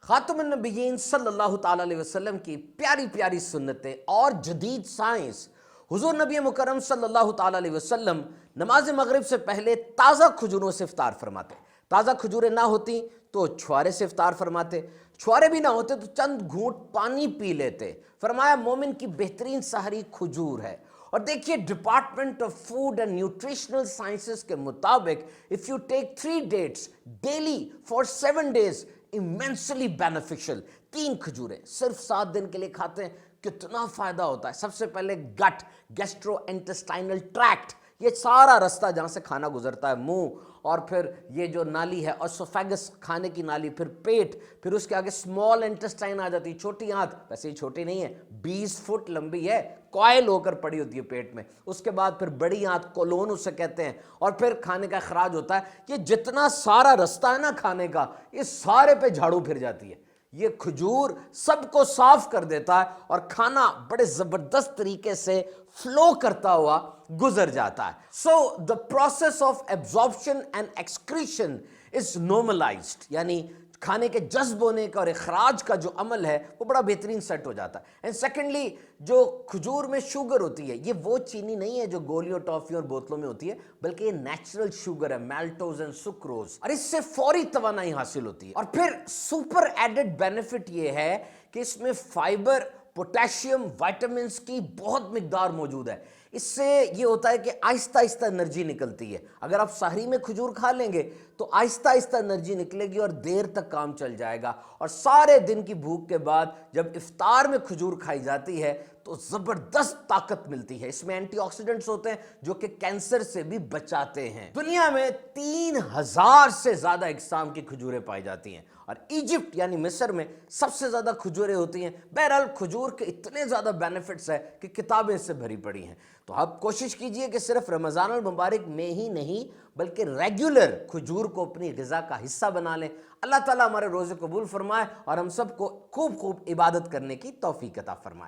खातमुन नबिय्यीन सल्लल्लाहु ताला अलैहि वसल्लम की प्यारी प्यारी सुन्नतें और जदीद साइंस। हुजूर नबी मुकर्रम सल्लल्लाहु ताला अलैहि वसल्लम नमाज मगरिब से पहले ताज़ा खजूरों से इफ्तार फरमाते। ताज़ा खजूरें ना होती तो छुआरे से इफ्तार फरमाते, छुआरे भी ना होते तो चंद घूंट पानी पी लेते। फरमाया मोमिन की बेहतरीन सहरी खजूर है। और देखिए department of food and nutritional sciences के मुताबिक if you take 3 dates daily for 7 days immensely beneficial. 3 खजूरें सिर्फ 7 दिन के लिए खाते हैं, कितना फायदा होता है। सबसे पहले गट, गैस्ट्रो इंटेस्टाइनल ट्रैक्ट, ये सारा रास्ता जहां से खाना गुजरता है, मुंह, और फिर ये जो नाली है ऑसोफेगस, खाने की नाली, फिर पेट, फिर उसके आगे स्मॉल इंटेस्टाइन आ जाती है, छोटी आंत, वैसे ही छोटी नहीं है, 20 फुट लंबी है, कॉयल होकर पड़ी होती है पेट में। उसके बाद फिर बड़ी आंत, कोलोन उसे कहते हैं, और फिर खाने का खराज होता है। ये जितना सारा रास्ता है ना खाने का, ये सारे पे झाड़ू फिर जाती है। ये खजूर सबको साफ कर देता है और खाना बड़े जबरदस्त तरीके से फ्लो करता हुआ गुजर जाता है। So the process of absorption and excretion is normalised, यानी खाने के जज्ब होने का और इखराज का जो अमल है वो बड़ा बेहतरीन सेट हो जाता है। एंड सेकेंडली, जो खजूर में शुगर होती है, ये वो चीनी नहीं है जो गोलियों, टॉफियों और बोतलों में होती है, बल्कि ये नेचुरल शुगर है, मैल्टोज एंड सुक्रोज, और इससे फौरी तवानाई हासिल होती है। और फिर सुपर एडेड बेनिफिट ये है कि इसमें फाइबर, पोटेशियम, विटामिन की बहुत मिकदार मौजूद है। इससे ये होता है कि आहिस्ता आहिस्ता एनर्जी निकलती है। अगर आप सहरी में खजूर खा लेंगे तो आहिस्ता आहिस्ता एनर्जी निकलेगी और देर तक काम चल जाएगा। और सारे दिन की भूख के बाद जब इफ्तार में खजूर खाई जाती है तो जबरदस्त ताकत मिलती है। इसमें एंटीऑक्सीडेंट्स होते हैं जो कि कैंसर से भी बचाते हैं। दुनिया में 3000 से ज्यादा इकसाम की खजूरें पाई जाती हैं और इजिप्ट यानी मिस्र में सबसे ज्यादा खजूरें होती हैं। बहरहाल खजूर के इतने ज्यादा बेनिफिट्स है कि किताबें इससे भरी पड़ी हैं। तो आप कोशिश कीजिए कि सिर्फ रमजान अल मुबारक में ही नहीं बल्कि रेगुलर खजूर को अपनी ग़िज़ा का हिस्सा बना लें। अल्लाह ताला हमारे रोज़े कबूल फरमाए और हम सबको खूब खूब इबादत करने की तौफीक अता फरमाए।